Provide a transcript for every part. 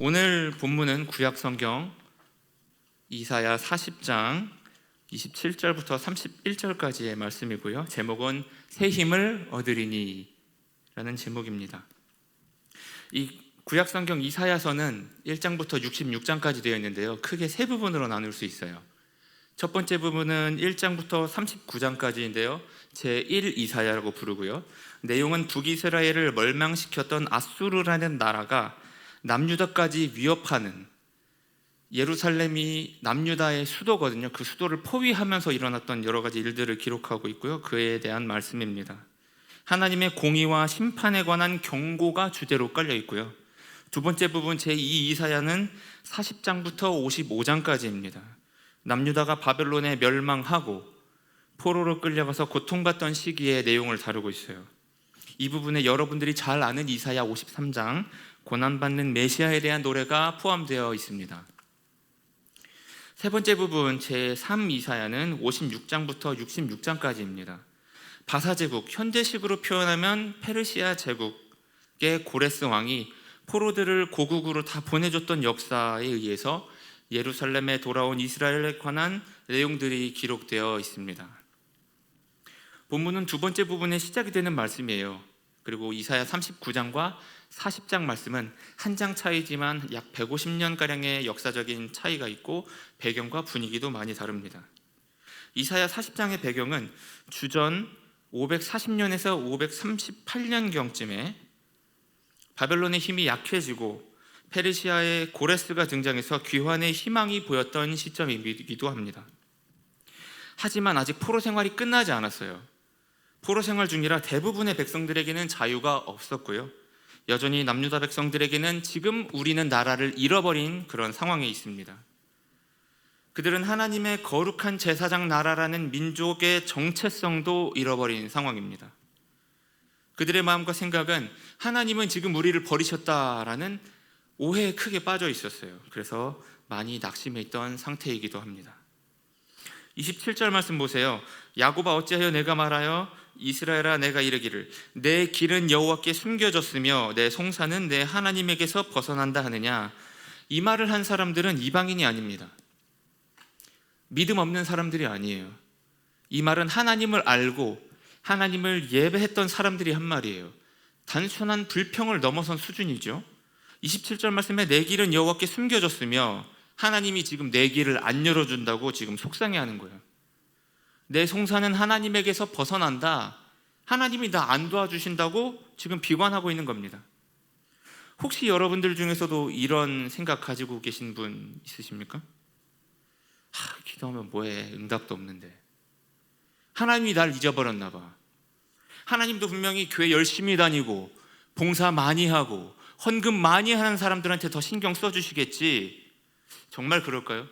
오늘 본문은 구약 성경 이사야 40장 27절부터 31절까지의 말씀이고요. 제목은 새 힘을 얻으리니 라는 제목입니다. 이 구약 성경 이사야서는 1장부터 66장까지 되어 있는데요. 크게 세 부분으로 나눌 수 있어요. 첫 번째 부분은 1장부터 39장까지인데요. 제1 이사야라고 부르고요. 내용은 북이스라엘을 멸망시켰던 아수르라는 나라가 남유다까지 위협하는, 예루살렘이 남유다의 수도거든요. 그 수도를 포위하면서 일어났던 여러 가지 일들을 기록하고 있고요. 그에 대한 말씀입니다. 하나님의 공의와 심판에 관한 경고가 주제로 깔려 있고요. 두 번째 부분 제2 이사야는 40장부터 55장까지입니다. 남유다가 바벨론에 멸망하고 포로로 끌려가서 고통받던 시기의 내용을 다루고 있어요. 이 부분에 여러분들이 잘 아는 이사야 53장 고난받는 메시아에 대한 노래가 포함되어 있습니다. 세 번째 부분 제3 이사야는 56장부터 66장까지입니다. 바사제국, 현대식으로 표현하면 페르시아 제국의 고레스 왕이 포로들을 고국으로 다 보내줬던 역사에 의해서 예루살렘에 돌아온 이스라엘에 관한 내용들이 기록되어 있습니다. 본문은 두 번째 부분에 시작이 되는 말씀이에요. 그리고 이사야 39장과 40장 말씀은 한 장 차이지만 약 150년가량의 역사적인 차이가 있고 배경과 분위기도 많이 다릅니다. 이사야 40장의 배경은 주전 540년에서 538년경쯤에 바벨론의 힘이 약해지고 페르시아의 고레스가 등장해서 귀환의 희망이 보였던 시점이기도 합니다. 하지만 아직 포로 생활이 끝나지 않았어요. 포로 생활 중이라 대부분의 백성들에게는 자유가 없었고요. 여전히 남유다 백성들에게는 지금 우리는 나라를 잃어버린 그런 상황에 있습니다. 그들은 하나님의 거룩한 제사장 나라라는 민족의 정체성도 잃어버린 상황입니다. 그들의 마음과 생각은 하나님은 지금 우리를 버리셨다라는 오해에 크게 빠져 있었어요. 그래서 많이 낙심해 있던 상태이기도 합니다. 27절 말씀 보세요. 야곱아 어찌하여 내가 말하여 이스라엘아 내가 이르기를 내 길은 여호와께 숨겨졌으며 내 송사는 내 하나님에게서 벗어난다 하느냐. 이 말을 한 사람들은 이방인이 아닙니다. 믿음 없는 사람들이 아니에요. 이 말은 하나님을 알고 하나님을 예배했던 사람들이 한 말이에요. 단순한 불평을 넘어선 수준이죠. 27절 말씀에 내 길은 여호와께 숨겨졌으며 하나님이 지금 내 길을 안 열어준다고 지금 속상해하는 거예요. 내 송사는 하나님에게서 벗어난다. 하나님이 나 안 도와주신다고 지금 비관하고 있는 겁니다. 혹시 여러분들 중에서도 이런 생각 가지고 계신 분 있으십니까? 기도하면 뭐해? 응답도 없는데. 하나님이 날 잊어버렸나 봐. 하나님도 분명히 교회 열심히 다니고 봉사 많이 하고 헌금 많이 하는 사람들한테 더 신경 써주시겠지. 정말 그럴까요?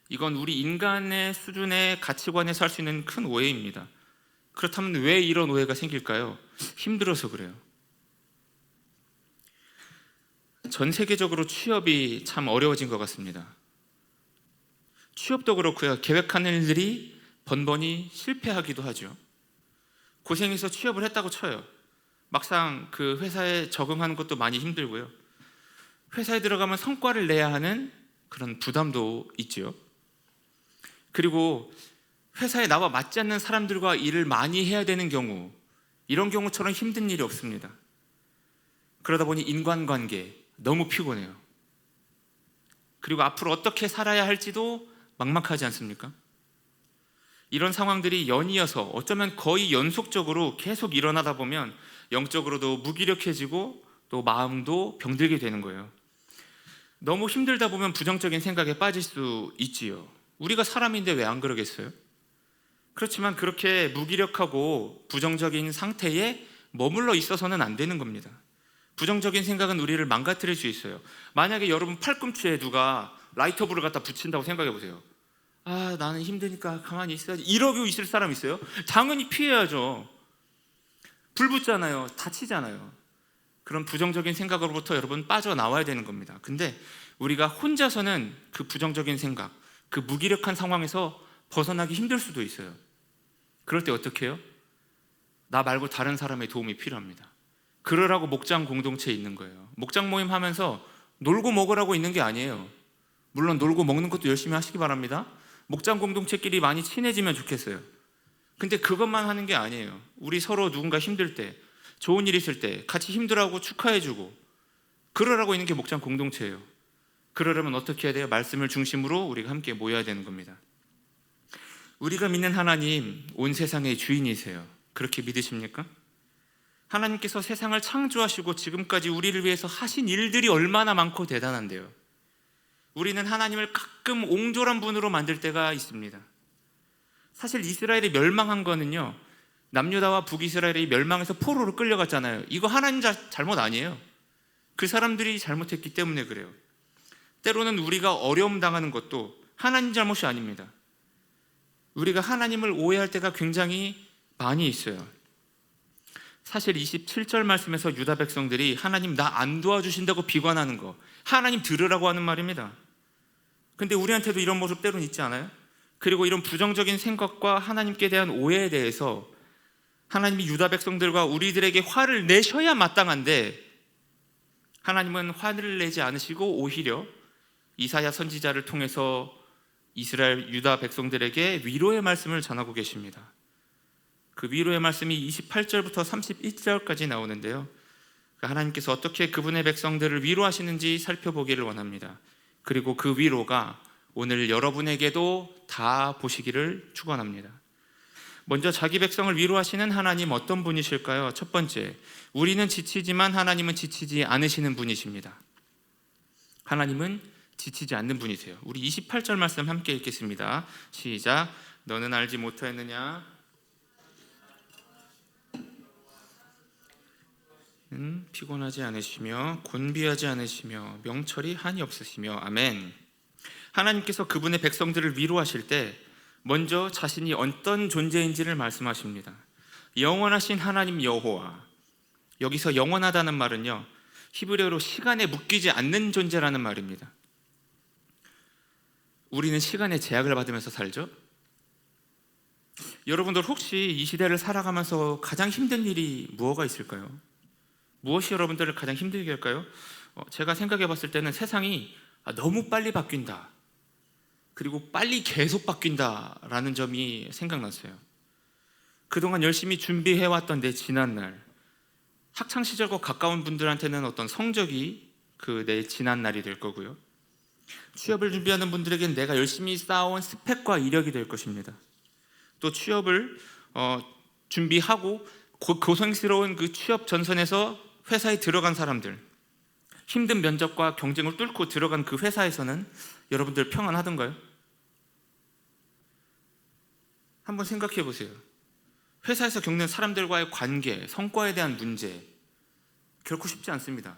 이건 우리 인간의 수준의 가치관에서 할 수 있는 큰 오해입니다. 그렇다면 왜 이런 오해가 생길까요? 힘들어서 그래요. 전 세계적으로 취업이 참 어려워진 것 같습니다. 취업도 그렇고요. 계획하는 일들이 번번이 실패하기도 하죠. 고생해서 취업을 했다고 쳐요. 막상 그 회사에 적응하는 것도 많이 힘들고요. 회사에 들어가면 성과를 내야 하는 그런 부담도 있죠. 그리고 회사에 나와 맞지 않는 사람들과 일을 많이 해야 되는 경우, 이런 경우처럼 힘든 일이 없습니다. 그러다 보니 인간관계 너무 피곤해요. 그리고 앞으로 어떻게 살아야 할지도 막막하지 않습니까? 이런 상황들이 연이어서 어쩌면 거의 연속적으로 계속 일어나다 보면 영적으로도 무기력해지고 또 마음도 병들게 되는 거예요. 너무 힘들다 보면 부정적인 생각에 빠질 수 있지요. 우리가 사람인데 왜 안 그러겠어요? 그렇지만 그렇게 무기력하고 부정적인 상태에 머물러 있어서는 안 되는 겁니다. 부정적인 생각은 우리를 망가뜨릴 수 있어요. 만약에 여러분 팔꿈치에 누가 라이터불을 갖다 붙인다고 생각해 보세요. 나는 힘드니까 가만히 있어야지. 이러고 있을 사람 있어요? 당연히 피해야죠. 불 붙잖아요. 다치잖아요. 그런 부정적인 생각으로부터 여러분 빠져나와야 되는 겁니다. 근데 우리가 혼자서는 그 부정적인 생각, 그 무기력한 상황에서 벗어나기 힘들 수도 있어요. 그럴 때 어떻게 해요? 나 말고 다른 사람의 도움이 필요합니다. 그러라고 목장 공동체에 있는 거예요. 목장 모임 하면서 놀고 먹으라고 있는 게 아니에요. 물론 놀고 먹는 것도 열심히 하시기 바랍니다. 목장 공동체끼리 많이 친해지면 좋겠어요. 근데 그것만 하는 게 아니에요. 우리 서로 누군가 힘들 때, 좋은 일 있을 때 같이 힘들어하고 축하해주고 그러라고 있는 게 목장 공동체예요. 그러려면 어떻게 해야 돼요? 말씀을 중심으로 우리가 함께 모여야 되는 겁니다. 우리가 믿는 하나님, 온 세상의 주인이세요. 그렇게 믿으십니까? 하나님께서 세상을 창조하시고 지금까지 우리를 위해서 하신 일들이 얼마나 많고 대단한데요. 우리는 하나님을 가끔 옹졸한 분으로 만들 때가 있습니다. 사실 이스라엘이 멸망한 거는요, 남유다와 북이스라엘이 멸망해서 포로로 끌려갔잖아요. 이거 하나님 잘못 아니에요. 그 사람들이 잘못했기 때문에 그래요. 때로는 우리가 어려움 당하는 것도 하나님 잘못이 아닙니다. 우리가 하나님을 오해할 때가 굉장히 많이 있어요. 사실 27절 말씀에서 유다 백성들이 하나님 나 안 도와주신다고 비관하는 거, 하나님 들으라고 하는 말입니다. 근데 우리한테도 이런 모습 때로는 있지 않아요? 그리고 이런 부정적인 생각과 하나님께 대한 오해에 대해서 하나님이 유다 백성들과 우리들에게 화를 내셔야 마땅한데 하나님은 화를 내지 않으시고 오히려 이사야 선지자를 통해서 이스라엘 유다 백성들에게 위로의 말씀을 전하고 계십니다. 그 위로의 말씀이 28절부터 31절까지 나오는데요, 하나님께서 어떻게 그분의 백성들을 위로하시는지 살펴보기를 원합니다. 그리고 그 위로가 오늘 여러분에게도 다 보시기를 축원합니다. 먼저 자기 백성을 위로하시는 하나님 어떤 분이실까요? 첫 번째, 우리는 지치지만 하나님은 지치지 않으시는 분이십니다. 하나님은 지치지 않는 분이세요. 우리 28절 말씀 함께 읽겠습니다. 시작. 너는 알지 못하였느냐? 피곤하지 않으시며 곤비하지 않으시며 명철이 한이 없으시며. 아멘. 하나님께서 그분의 백성들을 위로하실 때 먼저 자신이 어떤 존재인지를 말씀하십니다. 영원하신 하나님 여호와. 여기서 영원하다는 말은요, 히브리어로 시간에 묶이지 않는 존재라는 말입니다. 우리는 시간의 제약을 받으면서 살죠. 여러분들 혹시 이 시대를 살아가면서 가장 힘든 일이 무엇가 있을까요? 무엇이 여러분들을 가장 힘들게 할까요? 제가 생각해 봤을 때는 세상이 너무 빨리 바뀐다, 그리고 빨리 계속 바뀐다라는 점이 생각났어요. 그동안 열심히 준비해왔던 내 지난날, 학창시절과 가까운 분들한테는 어떤 성적이 그 내 지난날이 될 거고요, 취업을 준비하는 분들에게는 내가 열심히 쌓아온 스펙과 이력이 될 것입니다. 또 취업을 준비하고 고생스러운 그 취업 전선에서 회사에 들어간 사람들, 힘든 면접과 경쟁을 뚫고 들어간 그 회사에서는 여러분들 평안하던가요? 한번 생각해 보세요. 회사에서 겪는 사람들과의 관계, 성과에 대한 문제, 결코 쉽지 않습니다.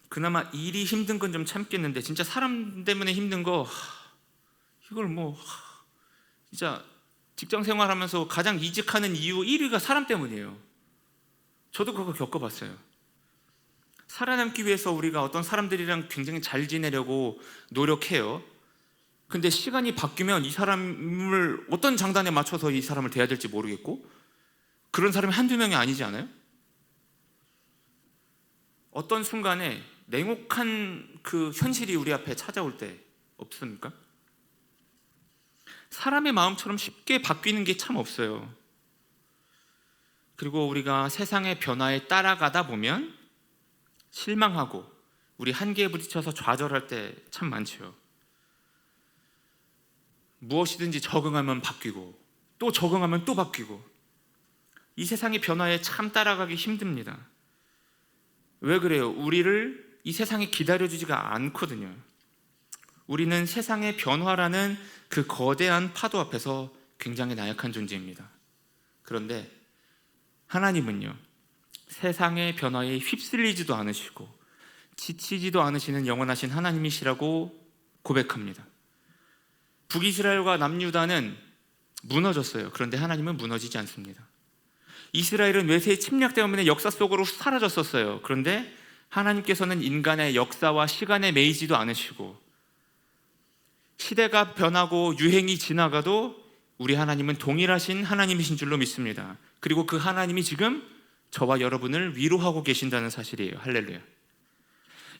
그나마 일이 힘든 건 좀 참겠는데 진짜 사람 때문에 힘든 거, 이걸 진짜 직장 생활하면서 가장 이직하는 이유 1위가 사람 때문이에요. 저도 그거 겪어봤어요. 살아남기 위해서 우리가 어떤 사람들이랑 굉장히 잘 지내려고 노력해요. 근데 시간이 바뀌면 이 사람을 어떤 장단에 맞춰서 이 사람을 대해야 될지 모르겠고, 그런 사람이 한두 명이 아니지 않아요? 어떤 순간에 냉혹한 그 현실이 우리 앞에 찾아올 때 없습니까? 사람의 마음처럼 쉽게 바뀌는 게 참 없어요. 그리고 우리가 세상의 변화에 따라가다 보면 실망하고 우리 한계에 부딪혀서 좌절할 때 참 많죠. 무엇이든지 적응하면 바뀌고 또 적응하면 또 바뀌고, 이 세상의 변화에 참 따라가기 힘듭니다. 왜 그래요? 우리를 이 세상이 기다려주지가 않거든요. 우리는 세상의 변화라는 그 거대한 파도 앞에서 굉장히 나약한 존재입니다. 그런데 하나님은요, 세상의 변화에 휩쓸리지도 않으시고 지치지도 않으시는 영원하신 하나님이시라고 고백합니다. 북이스라엘과 남유다는 무너졌어요. 그런데 하나님은 무너지지 않습니다. 이스라엘은 외세의 침략 때문에 역사 속으로 사라졌었어요. 그런데 하나님께서는 인간의 역사와 시간에 매이지도 않으시고, 시대가 변하고 유행이 지나가도 우리 하나님은 동일하신 하나님이신 줄로 믿습니다. 그리고 그 하나님이 지금 저와 여러분을 위로하고 계신다는 사실이에요. 할렐루야.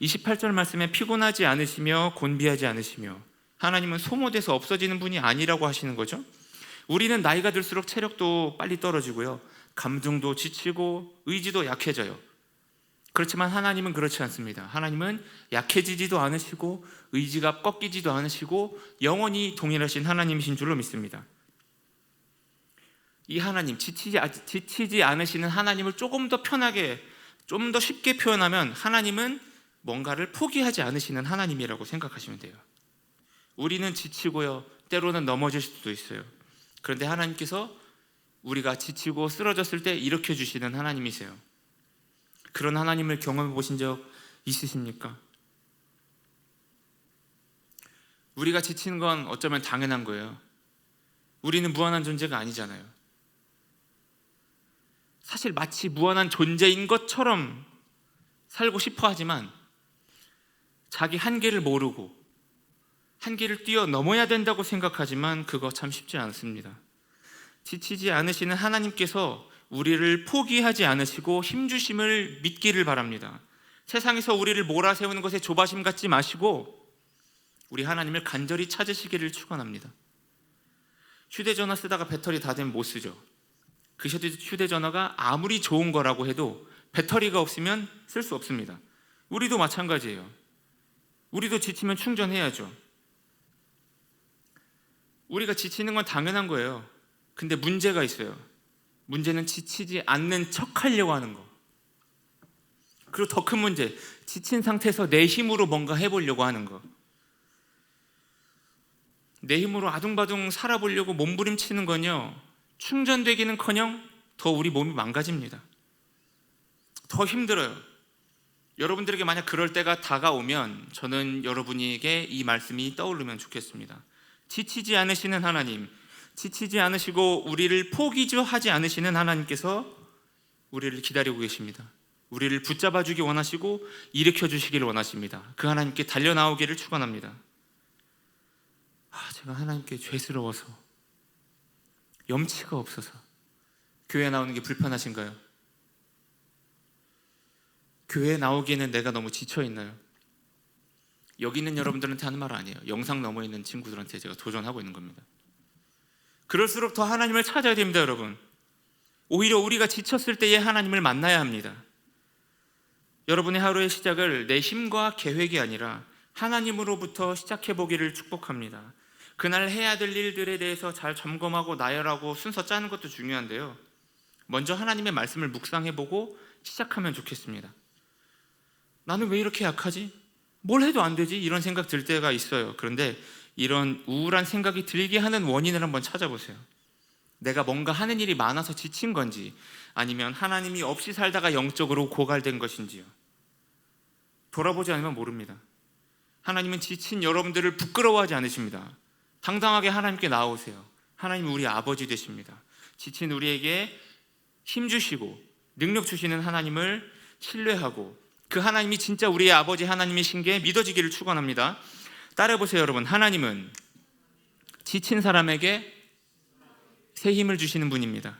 28절 말씀에 피곤하지 않으시며 곤비하지 않으시며, 하나님은 소모돼서 없어지는 분이 아니라고 하시는 거죠. 우리는 나이가 들수록 체력도 빨리 떨어지고요, 감정도 지치고 의지도 약해져요. 그렇지만 하나님은 그렇지 않습니다. 하나님은 약해지지도 않으시고 의지가 꺾이지도 않으시고 영원히 동일하신 하나님이신 줄로 믿습니다. 이 하나님, 지치지 않으시는 하나님을 조금 더 편하게, 좀 더 쉽게 표현하면 하나님은 뭔가를 포기하지 않으시는 하나님이라고 생각하시면 돼요. 우리는 지치고요, 때로는 넘어질 수도 있어요. 그런데 하나님께서 우리가 지치고 쓰러졌을 때 일으켜 주시는 하나님이세요. 그런 하나님을 경험해 보신 적 있으십니까? 우리가 지치는 건 어쩌면 당연한 거예요. 우리는 무한한 존재가 아니잖아요. 사실 마치 무한한 존재인 것처럼 살고 싶어 하지만 자기 한계를 모르고 한계를 뛰어넘어야 된다고 생각하지만 그거 참 쉽지 않습니다. 지치지 않으시는 하나님께서 우리를 포기하지 않으시고 힘주심을 믿기를 바랍니다. 세상에서 우리를 몰아세우는 것에 조바심 갖지 마시고 우리 하나님을 간절히 찾으시기를 축원합니다. 휴대전화 쓰다가 배터리 다 되면 못 쓰죠. 그 휴대전화가 아무리 좋은 거라고 해도 배터리가 없으면 쓸 수 없습니다. 우리도 마찬가지예요. 우리도 지치면 충전해야죠. 우리가 지치는 건 당연한 거예요. 근데 문제가 있어요. 문제는 지치지 않는 척 하려고 하는 거. 그리고 더 큰 문제, 지친 상태에서 내 힘으로 뭔가 해보려고 하는 거. 내 힘으로 아둥바둥 살아보려고 몸부림치는 건요, 충전되기는커녕 더 우리 몸이 망가집니다. 더 힘들어요. 여러분들에게 만약 그럴 때가 다가오면 저는 여러분에게 이 말씀이 떠오르면 좋겠습니다. 지치지 않으시는 하나님, 지치지 않으시고 우리를 포기하지 않으시는 하나님께서 우리를 기다리고 계십니다. 우리를 붙잡아 주기 원하시고 일으켜 주시기를 원하십니다. 그 하나님께 달려나오기를 축원합니다. 제가 하나님께 죄스러워서, 염치가 없어서 교회 나오는 게 불편하신가요? 교회 나오기에는 내가 너무 지쳐있나요? 여기 있는 여러분들한테 하는 말 아니에요. 영상 너머에 있는 친구들한테 제가 도전하고 있는 겁니다. 그럴수록 더 하나님을 찾아야 됩니다, 여러분. 오히려 우리가 지쳤을 때에 하나님을 만나야 합니다. 여러분의 하루의 시작을 내 힘과 계획이 아니라 하나님으로부터 시작해보기를 축복합니다. 그날 해야 될 일들에 대해서 잘 점검하고 나열하고 순서 짜는 것도 중요한데요, 먼저 하나님의 말씀을 묵상해보고 시작하면 좋겠습니다. 나는 왜 이렇게 약하지? 뭘 해도 안 되지? 이런 생각 들 때가 있어요. 그런데 이런 우울한 생각이 들게 하는 원인을 한번 찾아보세요. 내가 뭔가 하는 일이 많아서 지친 건지, 아니면 하나님이 없이 살다가 영적으로 고갈된 것인지요. 돌아보지 않으면 모릅니다. 하나님은 지친 여러분들을 부끄러워하지 않으십니다. 당당하게 하나님께 나오세요. 하나님은 우리 아버지 되십니다. 지친 우리에게 힘 주시고 능력 주시는 하나님을 신뢰하고 그 하나님이 진짜 우리의 아버지 하나님이신 게 믿어지기를 축원합니다. 따라해보세요, 여러분. 하나님은 지친 사람에게 새 힘을 주시는 분입니다.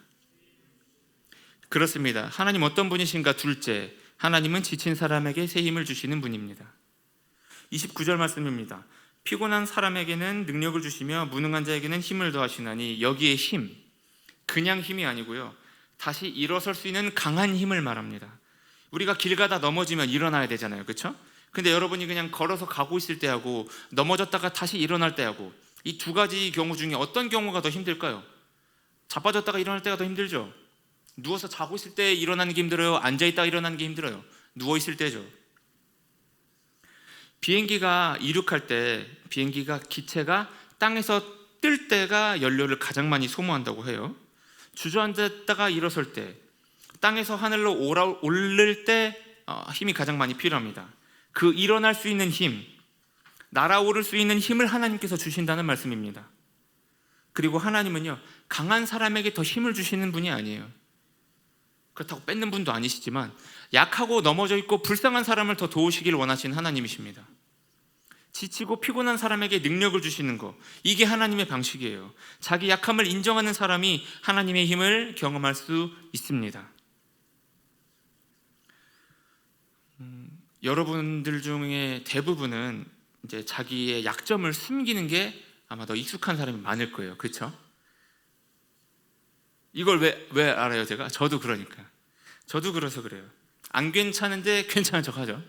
그렇습니다. 하나님 어떤 분이신가? 둘째, 하나님은 지친 사람에게 새 힘을 주시는 분입니다. 29절 말씀입니다. 피곤한 사람에게는 능력을 주시며 무능한 자에게는 힘을 더하시나니, 여기에 힘, 그냥 힘이 아니고요, 다시 일어설 수 있는 강한 힘을 말합니다. 우리가 길 가다 넘어지면 일어나야 되잖아요, 그렇죠? 근데 여러분이 그냥 걸어서 가고 있을 때하고 넘어졌다가 다시 일어날 때하고, 이 두 가지 경우 중에 어떤 경우가 더 힘들까요? 자빠졌다가 일어날 때가 더 힘들죠. 누워서 자고 있을 때 일어나는 게 힘들어요? 앉아있다가 일어나는 게 힘들어요? 누워있을 때죠. 비행기가 이륙할 때, 비행기가 기체가 땅에서 뜰 때가 연료를 가장 많이 소모한다고 해요. 주저앉았다가 일어설 때, 땅에서 하늘로 오를 때 힘이 가장 많이 필요합니다. 그 일어날 수 있는 힘, 날아오를 수 있는 힘을 하나님께서 주신다는 말씀입니다. 그리고 하나님은요, 강한 사람에게 더 힘을 주시는 분이 아니에요. 그렇다고 뺏는 분도 아니시지만 약하고 넘어져 있고 불쌍한 사람을 더 도우시길 원하시는 하나님이십니다. 지치고 피곤한 사람에게 능력을 주시는 거, 이게 하나님의 방식이에요. 자기 약함을 인정하는 사람이 하나님의 힘을 경험할 수 있습니다. 여러분들 중에 대부분은 이제 자기의 약점을 숨기는 게 아마 더 익숙한 사람이 많을 거예요. 그렇죠? 이걸 왜 알아요? 저도 그러니까. 저도 그래서 그래요. 안 괜찮은데 괜찮은 척 하죠.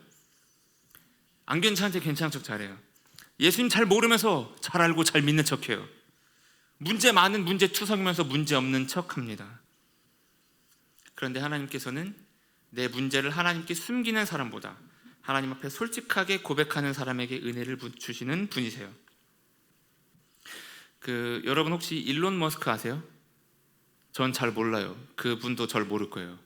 안 괜찮은데 괜찮은 척 잘해요. 예수님 잘 모르면서 잘 알고 잘 믿는 척해요. 문제 많은 문제투성이면서 문제 없는 척합니다. 그런데 하나님께서는 내 문제를 하나님께 숨기는 사람보다 하나님 앞에 솔직하게 고백하는 사람에게 은혜를 주시는 분이세요. 여러분 혹시 일론 머스크 아세요? 전 잘 몰라요. 그분도 절 모를 거예요.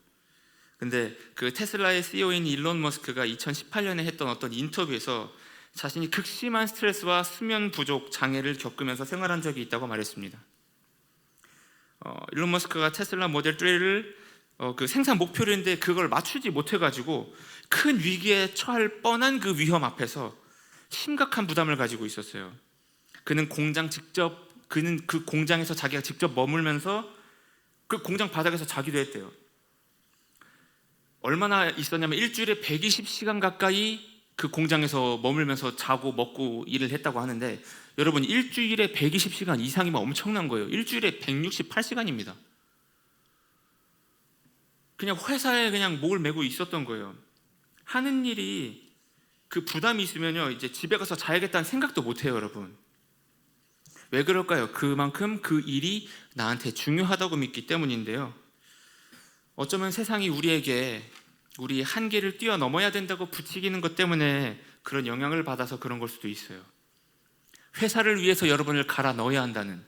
근데 테슬라의 CEO인 일론 머스크가 2018년에 했던 어떤 인터뷰에서 자신이 극심한 스트레스와 수면 부족 장애를 겪으면서 생활한 적이 있다고 말했습니다. 일론 머스크가 테슬라 모델 3를 생산 목표를 했는데 그걸 맞추지 못해가지고 큰 위기에 처할 뻔한 그 위험 앞에서 심각한 부담을 가지고 있었어요. 그는 그 공장에서 자기가 직접 머물면서 그 공장 바닥에서 자기도 했대요. 얼마나 있었냐면 일주일에 120시간 가까이 그 공장에서 머물면서 자고 먹고 일을 했다고 하는데, 여러분 일주일에 120시간 이상이면 엄청난 거예요. 일주일에 168시간입니다. 그냥 회사에 그냥 목을 메고 있었던 거예요. 하는 일이 그 부담이 있으면요, 이제 집에 가서 자야겠다는 생각도 못 해요, 여러분. 왜 그럴까요? 그만큼 그 일이 나한테 중요하다고 믿기 때문인데요. 어쩌면 세상이 우리에게 우리 한계를 뛰어넘어야 된다고 부추기는 것 때문에 그런 영향을 받아서 그런 걸 수도 있어요. 회사를 위해서 여러분을 갈아 넣어야 한다는,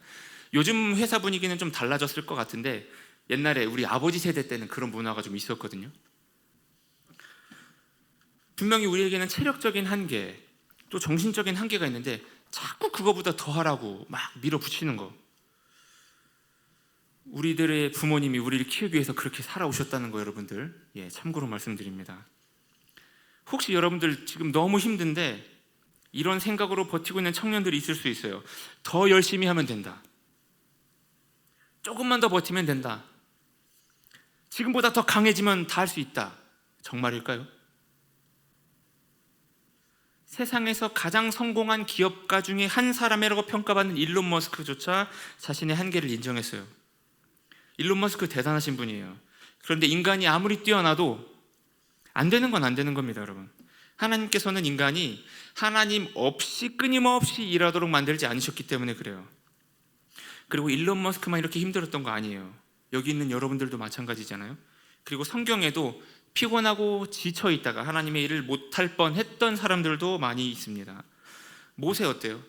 요즘 회사 분위기는 좀 달라졌을 것 같은데 옛날에 우리 아버지 세대 때는 그런 문화가 좀 있었거든요. 분명히 우리에게는 체력적인 한계, 또 정신적인 한계가 있는데 자꾸 그거보다 더 하라고 막 밀어붙이는 거. 우리들의 부모님이 우리를 키우기 위해서 그렇게 살아오셨다는 거, 여러분들, 참고로 말씀드립니다. 혹시 여러분들 지금 너무 힘든데 이런 생각으로 버티고 있는 청년들이 있을 수 있어요. 더 열심히 하면 된다. 조금만 더 버티면 된다. 지금보다 더 강해지면 다 할 수 있다. 정말일까요? 세상에서 가장 성공한 기업가 중에 한 사람이라고 평가받는 일론 머스크조차 자신의 한계를 인정했어요. 일론 머스크 대단하신 분이에요. 그런데 인간이 아무리 뛰어나도 안 되는 건 안 되는 겁니다, 여러분. 하나님께서는 인간이 하나님 없이 끊임없이 일하도록 만들지 않으셨기 때문에 그래요. 그리고 일론 머스크만 이렇게 힘들었던 거 아니에요. 여기 있는 여러분들도 마찬가지잖아요. 그리고 성경에도 피곤하고 지쳐 있다가 하나님의 일을 못할 뻔했던 사람들도 많이 있습니다. 모세 어때요?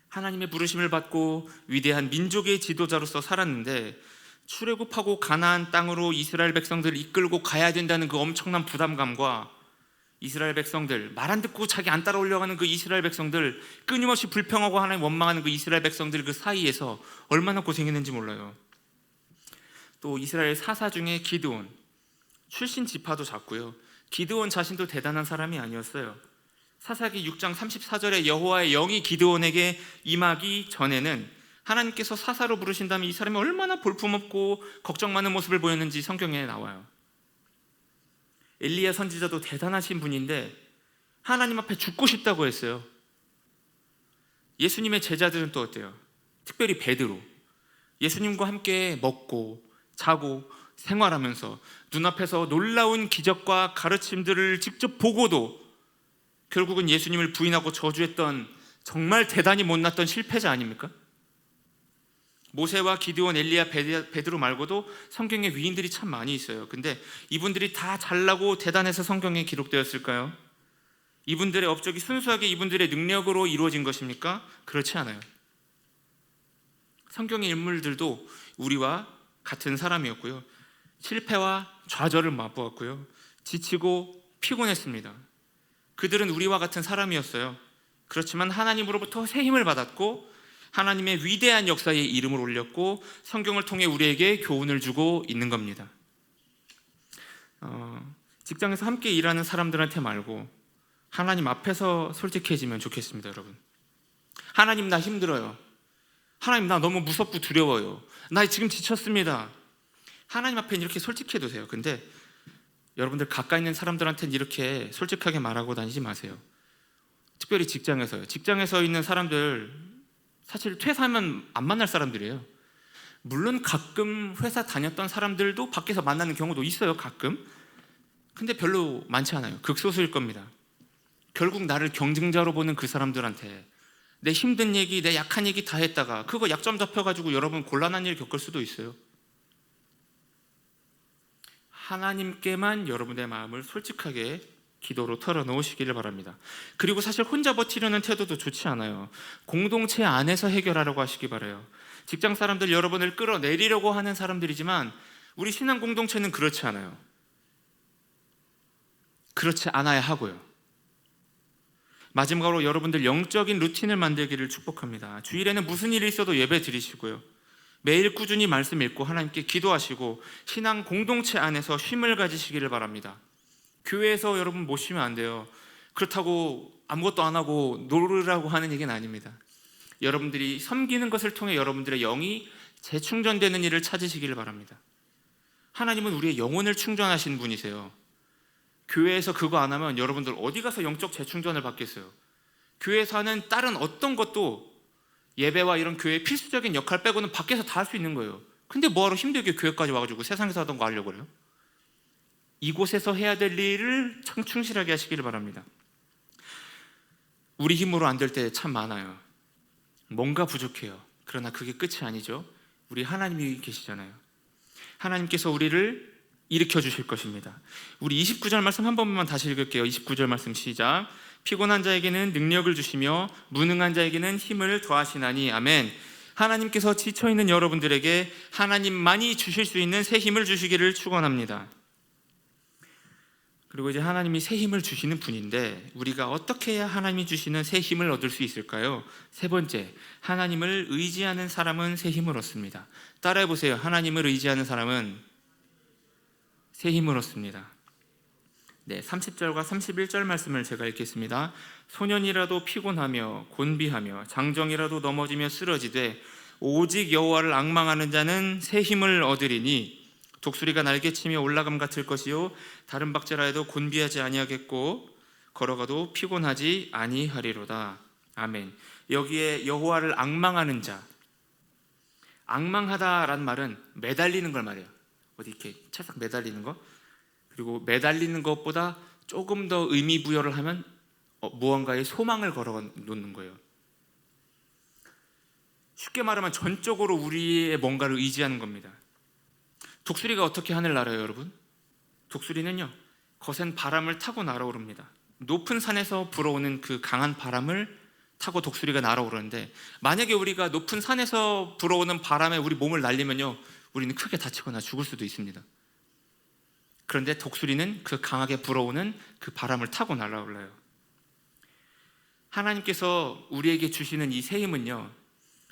하나님의 부르심을 받고 위대한 민족의 지도자로서 살았는데 출애굽하고 가나안 땅으로 이스라엘 백성들을 이끌고 가야 된다는 그 엄청난 부담감과 이스라엘 백성들, 말 안 듣고 자기 안 따라오려고 하는 그 이스라엘 백성들, 끊임없이 불평하고 하나님 원망하는 그 이스라엘 백성들, 그 사이에서 얼마나 고생했는지 몰라요. 또 이스라엘 사사 중에 기드온, 출신 지파도 작고요, 기드온 자신도 대단한 사람이 아니었어요. 사사기 6장 34절에 여호와의 영이 기드온에게 임하기 전에는 하나님께서 사사로 부르신 다음에 이 사람이 얼마나 볼품없고 걱정 많은 모습을 보였는지 성경에 나와요. 엘리야 선지자도 대단하신 분인데 하나님 앞에 죽고 싶다고 했어요. 예수님의 제자들은 또 어때요? 특별히 베드로, 예수님과 함께 먹고 자고 생활하면서 눈앞에서 놀라운 기적과 가르침들을 직접 보고도 결국은 예수님을 부인하고 저주했던 정말 대단히 못났던 실패자 아닙니까? 모세와 기드온, 엘리야, 베드로 말고도 성경에 위인들이 참 많이 있어요. 근데 이분들이 다 잘나고 대단해서 성경에 기록되었을까요? 이분들의 업적이 순수하게 이분들의 능력으로 이루어진 것입니까? 그렇지 않아요. 성경의 인물들도 우리와 같은 사람이었고요, 실패와 좌절을 맛보았고요, 지치고 피곤했습니다. 그들은 우리와 같은 사람이었어요. 그렇지만 하나님으로부터 새 힘을 받았고 하나님의 위대한 역사에 이름을 올렸고 성경을 통해 우리에게 교훈을 주고 있는 겁니다. 직장에서 함께 일하는 사람들한테 말고 하나님 앞에서 솔직해지면 좋겠습니다, 여러분. 하나님, 나 힘들어요. 하나님, 나 너무 무섭고 두려워요. 나 지금 지쳤습니다. 하나님 앞에 이렇게 솔직해도 돼요. 근데 여러분들 가까이 있는 사람들한테는 이렇게 솔직하게 말하고 다니지 마세요. 특별히 직장에서요. 직장에서 있는 사람들 사실 퇴사하면 안 만날 사람들이에요. 물론 가끔 회사 다녔던 사람들도 밖에서 만나는 경우도 있어요, 가끔. 근데 별로 많지 않아요. 극소수일 겁니다. 결국 나를 경쟁자로 보는 그 사람들한테 내 힘든 얘기, 내 약한 얘기 다 했다가 그거 약점 잡혀가지고 여러분 곤란한 일 겪을 수도 있어요. 하나님께만 여러분의 마음을 솔직하게 기도로 털어놓으시기를 바랍니다. 그리고 사실 혼자 버티려는 태도도 좋지 않아요. 공동체 안에서 해결하려고 하시기 바라요. 직장 사람들 여러분을 끌어내리려고 하는 사람들이지만 우리 신앙 공동체는 그렇지 않아요. 그렇지 않아야 하고요. 마지막으로 여러분들 영적인 루틴을 만들기를 축복합니다. 주일에는 무슨 일이 있어도 예배 드리시고요. 매일 꾸준히 말씀 읽고 하나님께 기도하시고 신앙 공동체 안에서 쉼을 가지시기를 바랍니다. 교회에서 여러분 못 쉬면 안 돼요. 그렇다고 아무것도 안 하고 놀으라고 하는 얘기는 아닙니다. 여러분들이 섬기는 것을 통해 여러분들의 영이 재충전되는 일을 찾으시기를 바랍니다. 하나님은 우리의 영혼을 충전하신 분이세요. 교회에서 그거 안 하면 여러분들 어디 가서 영적 재충전을 받겠어요? 교회에서 하는 다른 어떤 것도 예배와 이런 교회의 필수적인 역할 빼고는 밖에서 다 할 수 있는 거예요. 근데 뭐하러 힘들게 교회까지 와가지고 세상에서 하던 거 하려고 그래요? 이곳에서 해야 될 일을 참 충실하게 하시기를 바랍니다. 우리 힘으로 안 될 때 참 많아요. 뭔가 부족해요. 그러나 그게 끝이 아니죠. 우리 하나님이 계시잖아요. 하나님께서 우리를 일으켜 주실 것입니다. 우리 29절 말씀 한 번만 다시 읽을게요. 29절 말씀 시작. 피곤한 자에게는 능력을 주시며 무능한 자에게는 힘을 더하시나니 아멘. 하나님께서 지쳐있는 여러분들에게 하나님만이 주실 수 있는 새 힘을 주시기를 축원합니다. 그리고 이제 하나님이 새 힘을 주시는 분인데 우리가 어떻게 해야 하나님이 주시는 새 힘을 얻을 수 있을까요? 세 번째, 하나님을 의지하는 사람은 새 힘을 얻습니다. 따라해 보세요. 하나님을 의지하는 사람은 새 힘을 얻습니다. 네, 30절과 31절 말씀을 제가 읽겠습니다. 소년이라도 피곤하며 곤비하며 장정이라도 넘어지며 쓰러지되 오직 여호와를 앙망하는 자는 새 힘을 얻으리니 독수리가 날개치며 올라감 같을 것이요 다른 박자라 해도 곤비하지 아니하겠고 걸어가도 피곤하지 아니하리로다. 아멘. 여기에 여호와를 앙망하는 자, 앙망하다라는 말은 매달리는 걸 말해요. 어디 이렇게 찰싹 매달리는 거. 그리고 매달리는 것보다 조금 더 의미 부여를 하면 무언가에 소망을 걸어 놓는 거예요. 쉽게 말하면 전적으로 우리의 뭔가를 의지하는 겁니다. 독수리가 어떻게 하늘 날아요, 여러분? 독수리는요, 거센 바람을 타고 날아오릅니다. 높은 산에서 불어오는 그 강한 바람을 타고 독수리가 날아오르는데 만약에 우리가 높은 산에서 불어오는 바람에 우리 몸을 날리면요, 우리는 크게 다치거나 죽을 수도 있습니다. 그런데 독수리는 그 강하게 불어오는 그 바람을 타고 날아올라요. 하나님께서 우리에게 주시는 이 새 힘은요,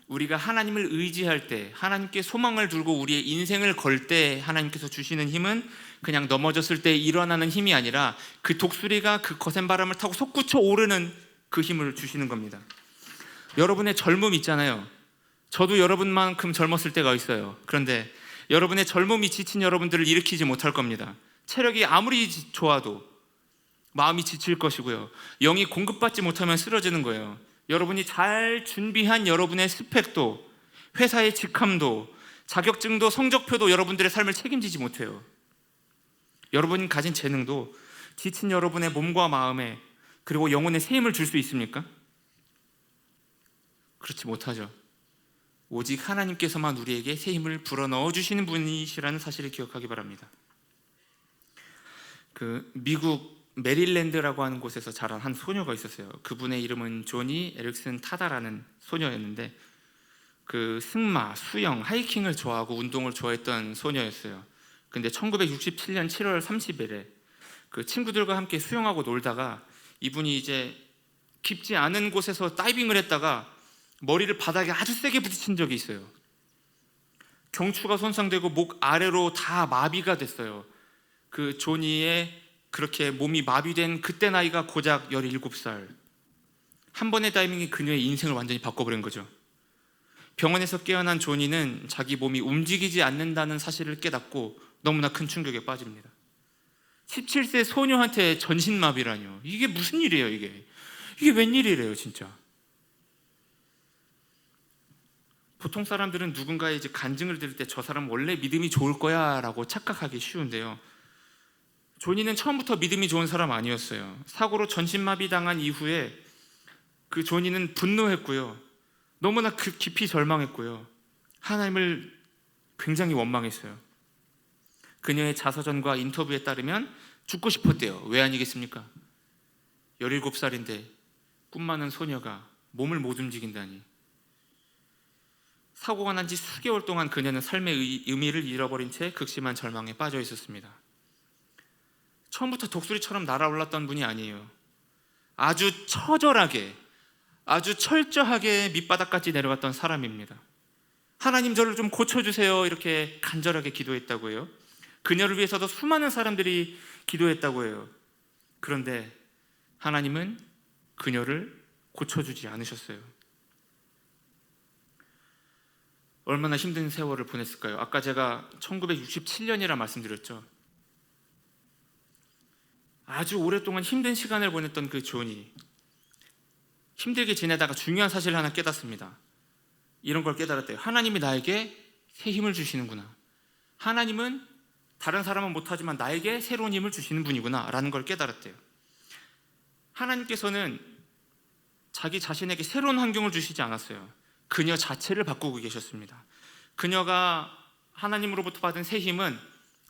우리가 하나님을 의지할 때, 하나님께 소망을 두고 우리의 인생을 걸 때 하나님께서 주시는 힘은 그냥 넘어졌을 때 일어나는 힘이 아니라 그 독수리가 그 거센 바람을 타고 솟구쳐 오르는 그 힘을 주시는 겁니다. 여러분의 젊음 있잖아요. 저도 여러분만큼 젊었을 때가 있어요. 그런데 여러분의 젊음이 지친 여러분들을 일으키지 못할 겁니다. 체력이 아무리 좋아도 마음이 지칠 것이고요, 영이 공급받지 못하면 쓰러지는 거예요. 여러분이 잘 준비한 여러분의 스펙도, 회사의 직함도, 자격증도, 성적표도 여러분들의 삶을 책임지지 못해요. 여러분이 가진 재능도 지친 여러분의 몸과 마음에 그리고 영혼의 새 힘을 줄 수 있습니까? 그렇지 못하죠. 오직 하나님께서만 우리에게 새 힘을 불어넣어 주시는 분이시라는 사실을 기억하기 바랍니다. 그 미국 메릴랜드라고 하는 곳에서 자란 한 소녀가 있었어요. 그분의 이름은 조니 에릭슨 타다라는 소녀였는데 그 승마, 수영, 하이킹을 좋아하고 운동을 좋아했던 소녀였어요. 근데 1967년 7월 30일에 그 친구들과 함께 수영하고 놀다가 이분이 이제 깊지 않은 곳에서 다이빙을 했다가 머리를 바닥에 아주 세게 부딪힌 적이 있어요. 경추가 손상되고 목 아래로 다 마비가 됐어요. 그 조니의 그렇게 몸이 마비된 그때 나이가 고작 17살. 한 번의 다이빙이 그녀의 인생을 완전히 바꿔버린 거죠. 병원에서 깨어난 조니는 자기 몸이 움직이지 않는다는 사실을 깨닫고 너무나 큰 충격에 빠집니다. 17세 소녀한테 전신마비라뇨. 이게 무슨 일이에요, 이게 웬일이래요, 진짜. 보통 사람들은 누군가의 이제 간증을 들을 때 저 사람 원래 믿음이 좋을 거야 라고 착각하기 쉬운데요, 존이는 처음부터 믿음이 좋은 사람 아니었어요. 사고로 전신마비 당한 이후에 그 존이는 분노했고요, 너무나 깊이 절망했고요, 하나님을 굉장히 원망했어요. 그녀의 자서전과 인터뷰에 따르면 죽고 싶었대요. 왜 아니겠습니까? 17살인데 꿈 많은 소녀가 몸을 못 움직인다니. 사고가 난 지 수개월 동안 그녀는 삶의 의미를 잃어버린 채 극심한 절망에 빠져 있었습니다. 처음부터 독수리처럼 날아올랐던 분이 아니에요. 아주 처절하게, 아주 철저하게 밑바닥까지 내려갔던 사람입니다. 하나님, 저를 좀 고쳐주세요, 이렇게 간절하게 기도했다고 해요. 그녀를 위해서도 수많은 사람들이 기도했다고 해요. 그런데 하나님은 그녀를 고쳐주지 않으셨어요. 얼마나 힘든 세월을 보냈을까요? 아까 제가 1967년이라 말씀드렸죠. 아주 오랫동안 힘든 시간을 보냈던 그 존이 힘들게 지내다가 중요한 사실을 하나 깨닫습니다. 이런 걸 깨달았대요. 하나님이 나에게 새 힘을 주시는구나. 하나님은 다른 사람은 못하지만 나에게 새로운 힘을 주시는 분이구나 라는 걸 깨달았대요. 하나님께서는 자기 자신에게 새로운 환경을 주시지 않았어요. 그녀 자체를 바꾸고 계셨습니다. 그녀가 하나님으로부터 받은 새 힘은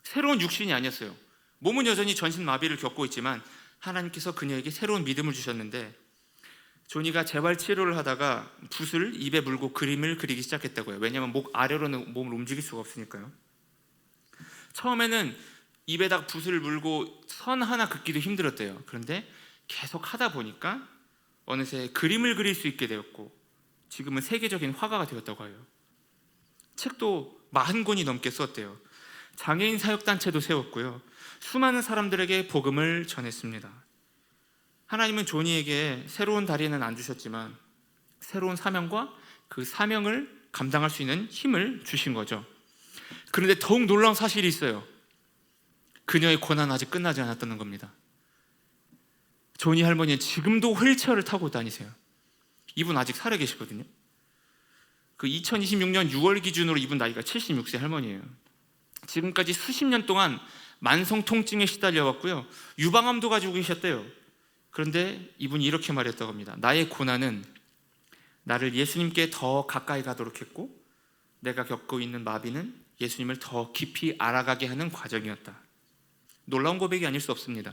새로운 육신이 아니었어요. 몸은 여전히 전신마비를 겪고 있지만 하나님께서 그녀에게 새로운 믿음을 주셨는데, 조니가 재활치료를 하다가 붓을 입에 물고 그림을 그리기 시작했다고요. 왜냐하면 목 아래로는 몸을 움직일 수가 없으니까요. 처음에는 입에다 붓을 물고 선 하나 긋기도 힘들었대요. 그런데 계속 하다 보니까 어느새 그림을 그릴 수 있게 되었고, 지금은 세계적인 화가가 되었다고 해요. 책도 40권이 넘게 썼대요. 장애인 사역단체도 세웠고요, 수많은 사람들에게 복음을 전했습니다. 하나님은 조니에게 새로운 다리는 안 주셨지만 새로운 사명과 그 사명을 감당할 수 있는 힘을 주신 거죠. 그런데 더욱 놀라운 사실이 있어요. 그녀의 고난은 아직 끝나지 않았다는 겁니다. 조니 할머니는 지금도 휠체어를 타고 다니세요. 이분 아직 살아 계시거든요. 그 2026년 6월 기준으로 이분 나이가 76세 할머니예요. 지금까지 수십 년 동안 만성 통증에 시달려 왔고요, 유방암도 가지고 계셨대요. 그런데 이분이 이렇게 말했다고 합니다. 나의 고난은 나를 예수님께 더 가까이 가도록 했고, 내가 겪고 있는 마비는 예수님을 더 깊이 알아가게 하는 과정이었다. 놀라운 고백이 아닐 수 없습니다.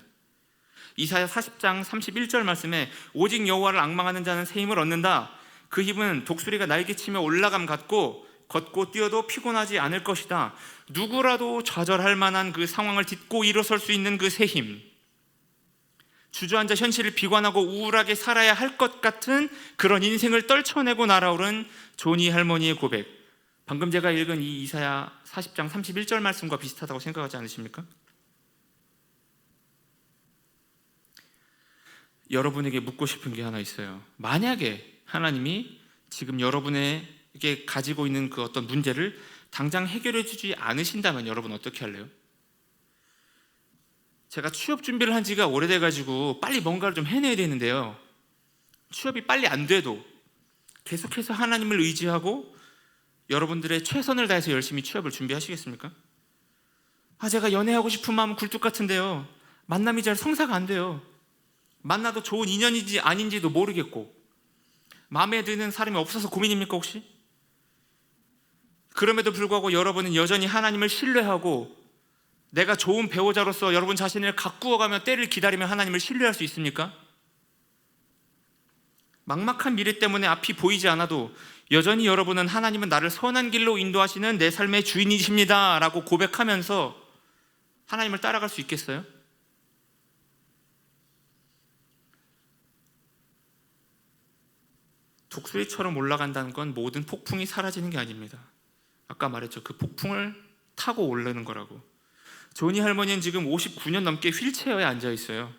이사야 40장 31절 말씀에 오직 여호와를 앙망하는 자는 새 힘을 얻는다. 그 힘은 독수리가 날개치며 올라감 같고 걷고 뛰어도 피곤하지 않을 것이다. 누구라도 좌절할 만한 그 상황을 딛고 일어설 수 있는 그 새 힘, 주저앉아 현실을 비관하고 우울하게 살아야 할 것 같은 그런 인생을 떨쳐내고 날아오른 조니 할머니의 고백, 방금 제가 읽은 이 이사야 40장 31절 말씀과 비슷하다고 생각하지 않으십니까? 여러분에게 묻고 싶은 게 하나 있어요. 만약에 하나님이 지금 여러분에게 가지고 있는 그 어떤 문제를 당장 해결해 주지 않으신다면 여러분 어떻게 할래요? 제가 취업 준비를 한 지가 오래돼가지고 빨리 뭔가를 좀 해내야 되는데요, 취업이 빨리 안 돼도 계속해서 하나님을 의지하고 여러분들의 최선을 다해서 열심히 취업을 준비하시겠습니까? 제가 연애하고 싶은 마음은 굴뚝 같은데요, 만남이 잘 성사가 안 돼요. 만나도 좋은 인연인지 아닌지도 모르겠고, 마음에 드는 사람이 없어서 고민입니까 혹시? 그럼에도 불구하고 여러분은 여전히 하나님을 신뢰하고 내가 좋은 배우자로서 여러분 자신을 가꾸어가며 때를 기다리며 하나님을 신뢰할 수 있습니까? 막막한 미래 때문에 앞이 보이지 않아도 여전히 여러분은 하나님은 나를 선한 길로 인도하시는 내 삶의 주인이십니다 라고 고백하면서 하나님을 따라갈 수 있겠어요? 독수리처럼 올라간다는 건 모든 폭풍이 사라지는 게 아닙니다. 아까 말했죠. 그 폭풍을 타고 오르는 거라고. 조니 할머니는 지금 59년 넘게 휠체어에 앉아 있어요.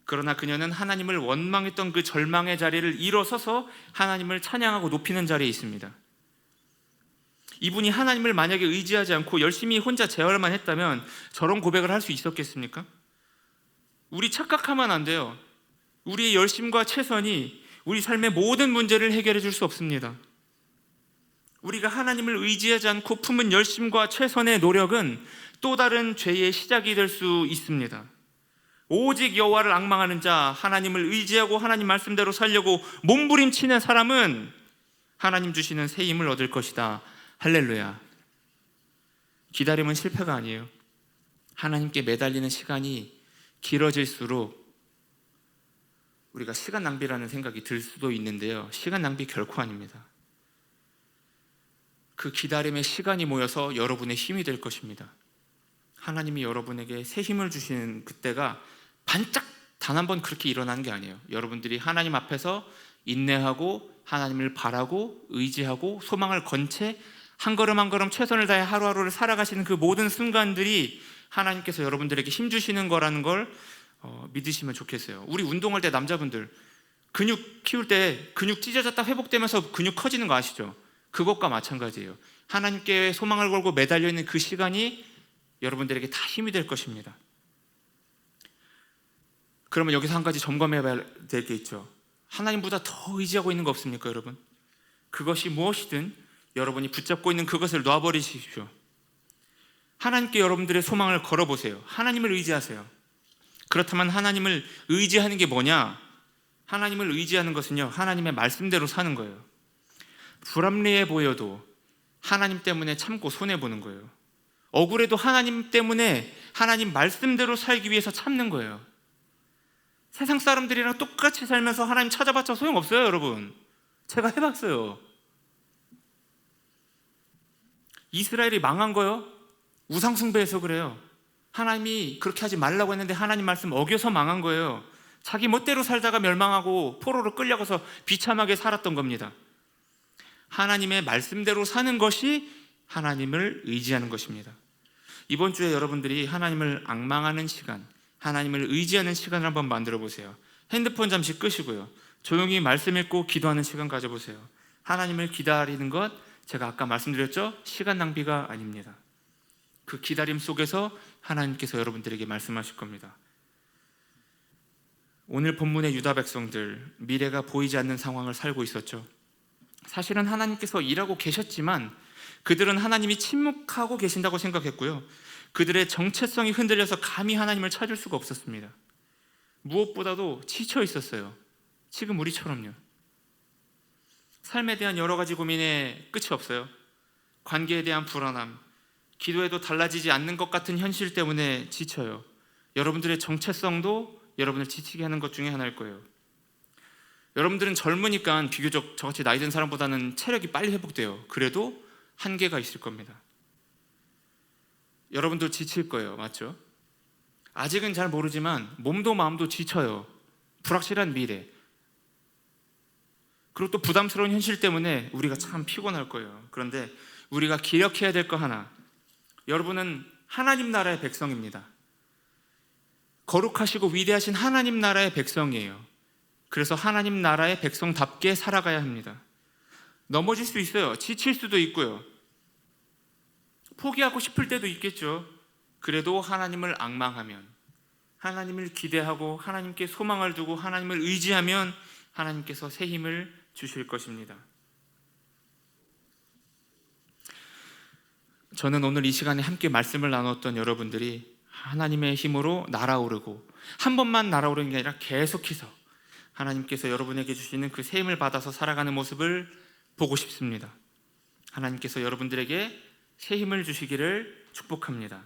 그러나 그녀는 하나님을 원망했던 그 절망의 자리를 일어서서 하나님을 찬양하고 높이는 자리에 있습니다. 이분이 하나님을 만약에 의지하지 않고 열심히 혼자 재활만 했다면 저런 고백을 할 수 있었겠습니까? 우리 착각하면 안 돼요. 우리의 열심과 최선이 우리 삶의 모든 문제를 해결해 줄 수 없습니다. 우리가 하나님을 의지하지 않고 품은 열심과 최선의 노력은 또 다른 죄의 시작이 될 수 있습니다. 오직 여호와를 앙망하는 자, 하나님을 의지하고 하나님 말씀대로 살려고 몸부림치는 사람은 하나님 주시는 새 힘을 얻을 것이다. 할렐루야. 기다림은 실패가 아니에요. 하나님께 매달리는 시간이 길어질수록 우리가 시간 낭비라는 생각이 들 수도 있는데요, 시간 낭비 결코 아닙니다. 그 기다림의 시간이 모여서 여러분의 힘이 될 것입니다. 하나님이 여러분에게 새 힘을 주시는 그때가 반짝 단 한 번 그렇게 일어나는 게 아니에요. 여러분들이 하나님 앞에서 인내하고 하나님을 바라고 의지하고 소망을 건 채 한 걸음 한 걸음 최선을 다해 하루하루를 살아가시는 그 모든 순간들이 하나님께서 여러분들에게 힘 주시는 거라는 걸 믿으시면 좋겠어요. 우리 운동할 때 남자분들 근육 키울 때 근육 찢어졌다 회복되면서 근육 커지는 거 아시죠? 그것과 마찬가지예요. 하나님께 소망을 걸고 매달려 있는 그 시간이 여러분들에게 다 힘이 될 것입니다. 그러면 여기서 한 가지 점검해야 될 게 있죠. 하나님보다 더 의지하고 있는 거 없습니까, 여러분? 그것이 무엇이든 여러분이 붙잡고 있는 그것을 놔버리십시오. 하나님께 여러분들의 소망을 걸어보세요. 하나님을 의지하세요. 그렇다면 하나님을 의지하는 게 뭐냐? 하나님을 의지하는 것은요, 하나님의 말씀대로 사는 거예요. 불합리해 보여도 하나님 때문에 참고 손해보는 거예요. 억울해도 하나님 때문에 하나님 말씀대로 살기 위해서 참는 거예요. 세상 사람들이랑 똑같이 살면서 하나님 찾아봤자 소용없어요, 여러분. 제가 해봤어요. 이스라엘이 망한 거요? 우상숭배해서 그래요. 하나님이 그렇게 하지 말라고 했는데 하나님 말씀 어겨서 망한 거예요. 자기 멋대로 살다가 멸망하고 포로로 끌려가서 비참하게 살았던 겁니다. 하나님의 말씀대로 사는 것이 하나님을 의지하는 것입니다. 이번 주에 여러분들이 하나님을 앙망하는 시간, 하나님을 의지하는 시간을 한번 만들어 보세요. 핸드폰 잠시 끄시고요, 조용히 말씀 읽고 기도하는 시간 가져보세요. 하나님을 기다리는 것, 제가 아까 말씀드렸죠? 시간 낭비가 아닙니다. 그 기다림 속에서 하나님께서 여러분들에게 말씀하실 겁니다. 오늘 본문의 유다 백성들, 미래가 보이지 않는 상황을 살고 있었죠. 사실은 하나님께서 일하고 계셨지만 그들은 하나님이 침묵하고 계신다고 생각했고요, 그들의 정체성이 흔들려서 감히 하나님을 찾을 수가 없었습니다. 무엇보다도 지쳐 있었어요. 지금 우리처럼요. 삶에 대한 여러 가지 고민에 끝이 없어요. 관계에 대한 불안함, 기도해도 달라지지 않는 것 같은 현실 때문에 지쳐요. 여러분들의 정체성도 여러분을 지치게 하는 것 중에 하나일 거예요. 여러분들은 젊으니까 비교적 저같이 나이 든 사람보다는 체력이 빨리 회복돼요. 그래도 한계가 있을 겁니다. 여러분도 지칠 거예요. 맞죠? 아직은 잘 모르지만 몸도 마음도 지쳐요. 불확실한 미래, 그리고 또 부담스러운 현실 때문에 우리가 참 피곤할 거예요. 그런데 우리가 기억해야 될 거 하나, 여러분은 하나님 나라의 백성입니다. 거룩하시고 위대하신 하나님 나라의 백성이에요. 그래서 하나님 나라의 백성답게 살아가야 합니다. 넘어질 수 있어요. 지칠 수도 있고요, 포기하고 싶을 때도 있겠죠. 그래도 하나님을 앙망하면, 하나님을 기대하고 하나님께 소망을 두고 하나님을 의지하면 하나님께서 새 힘을 주실 것입니다. 저는 오늘 이 시간에 함께 말씀을 나눴던 여러분들이 하나님의 힘으로 날아오르고, 한 번만 날아오르는 게 아니라 계속해서 하나님께서 여러분에게 주시는 그 새 힘을 받아서 살아가는 모습을 보고 싶습니다. 하나님께서 여러분들에게 새 힘을 주시기를 축복합니다.